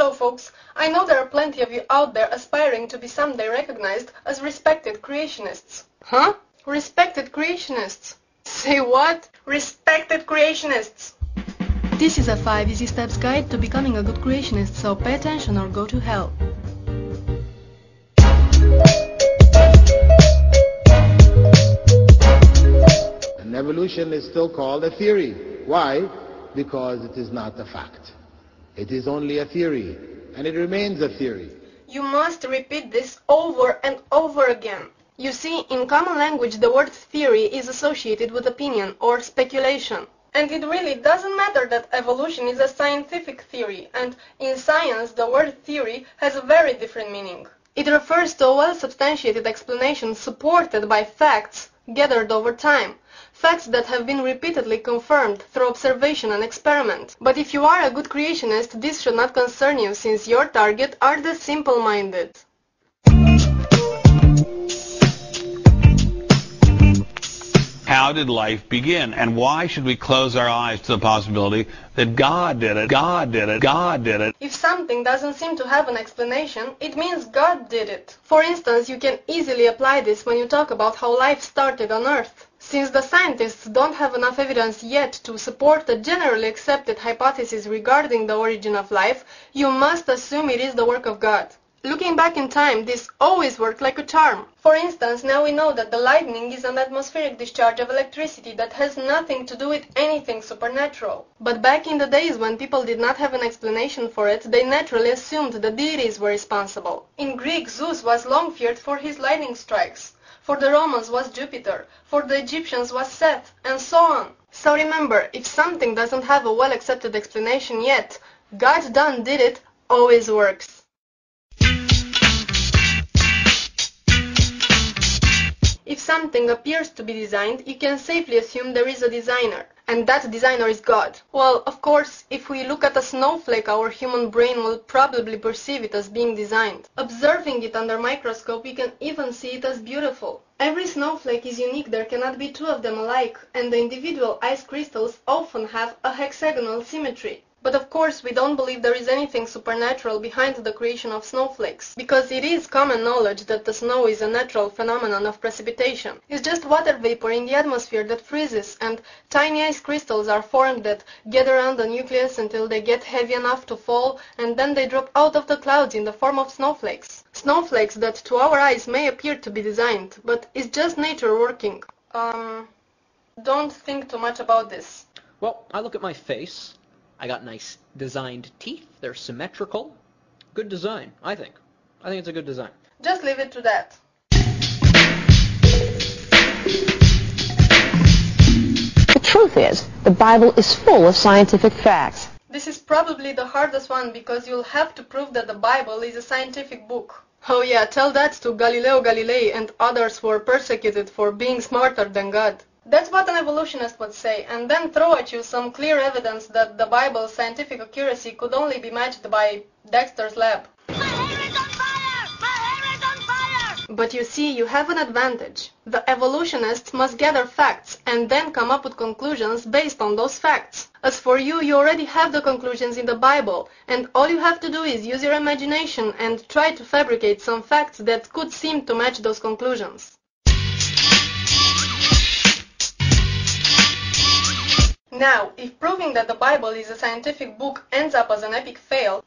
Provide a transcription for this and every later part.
Hello folks, I know there are plenty of you out there aspiring to be someday recognized as respected creationists. Huh? Respected creationists? Say what? Respected creationists! This is a 5 easy steps guide to becoming a good creationist, so pay attention or go to hell. And evolution is still called a theory. Why? Because it is not a fact. It is only a theory, and it remains a theory. You must repeat this over and over again. You see, in common language the word theory is associated with opinion or speculation. And it really doesn't matter that evolution is a scientific theory, and in science the word theory has a very different meaning. It refers to a well-substantiated explanation supported by facts gathered over time. Facts that have been repeatedly confirmed through observation and experiment. But if you are a good creationist, this should not concern you, since your target are the simple-minded. How did life begin? And why should we close our eyes to the possibility that God did it, God did it, God did it? If something doesn't seem to have an explanation, it means God did it. For instance, you can easily apply this when you talk about how life started on Earth. Since the scientists don't have enough evidence yet to support a generally accepted hypothesis regarding the origin of life, you must assume it is the work of God. Looking back in time, this always worked like a charm. For instance, now we know that the lightning is an atmospheric discharge of electricity that has nothing to do with anything supernatural. But back in the days when people did not have an explanation for it, they naturally assumed the deities were responsible. In Greek, Zeus was long feared for his lightning strikes. For the Romans was Jupiter, for the Egyptians was Seth, and so on. So remember, if something doesn't have a well-accepted explanation yet, God done did it always works. If something appears to be designed, you can safely assume there is a designer, and that designer is God. Well, of course, if we look at a snowflake, our human brain will probably perceive it as being designed. Observing it under microscope, we can even see it as beautiful. Every snowflake is unique, there cannot be two of them alike, and the individual ice crystals often have a hexagonal symmetry. But of course we don't believe there is anything supernatural behind the creation of snowflakes, because it is common knowledge that the snow is a natural phenomenon of precipitation. It's just water vapor in the atmosphere that freezes, and tiny ice crystals are formed that gather around the nucleus until they get heavy enough to fall, and then they drop out of the clouds in the form of snowflakes. Snowflakes that to our eyes may appear to be designed, but it's just nature working. Don't think too much about this. Well, I look at my face. I got nice designed teeth. They're symmetrical. Good design, I think. I think it's a good design. Just leave it to that. The truth is, the Bible is full of scientific facts. This is probably the hardest one because you'll have to prove that the Bible is a scientific book. Oh yeah, tell that to Galileo Galilei and others who were persecuted for being smarter than God. That's what an evolutionist would say, and then throw at you some clear evidence that the Bible's scientific accuracy could only be matched by Dexter's lab. My hair is on fire! My hair is on fire! But you see, you have an advantage. The evolutionists must gather facts and then come up with conclusions based on those facts. As for you, you already have the conclusions in the Bible, and all you have to do is use your imagination and try to fabricate some facts that could seem to match those conclusions. Now, if proving that the Bible is a scientific book ends up as an epic fail,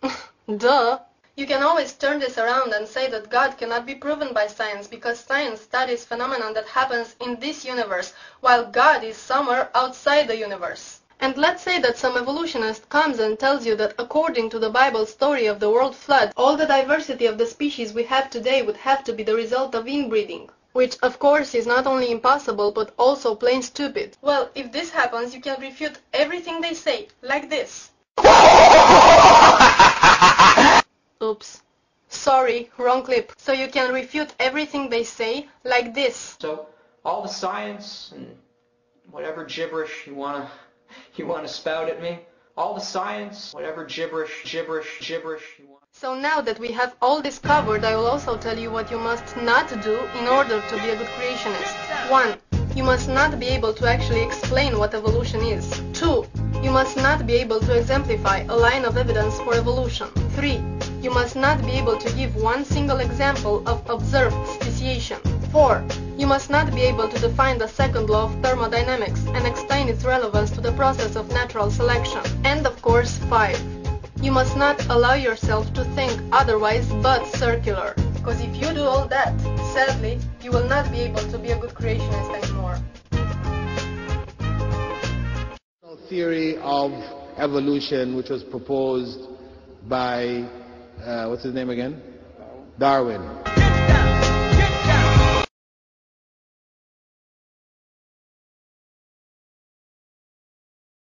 duh, you can always turn this around and say that God cannot be proven by science because science studies phenomena that happens in this universe, while God is somewhere outside the universe. And let's say that some evolutionist comes and tells you that according to the Bible story of the world flood, all the diversity of the species we have today would have to be the result of inbreeding. Which, of course, is not only impossible, but also plain stupid. Well, if this happens, you can refute everything they say, like this. Oops. Sorry, wrong clip. So you can refute everything they say, like this. So, all the science and whatever gibberish you wanna spout at me, all the science, whatever gibberish you want. So now that we have all this covered, I will also tell you what you must not do in order to be a good creationist. 1. You must not be able to actually explain what evolution is. 2. You must not be able to exemplify a line of evidence for evolution. 3. You must not be able to give one single example of observed speciation. 4. You must not be able to define the second law of thermodynamics and explain its relevance to the process of natural selection. And of course, 5. You must not allow yourself to think otherwise but circular. Because if you do all that, sadly, you will not be able to be a good creationist anymore. Theory of evolution, which was proposed by, what's his name again? Darwin.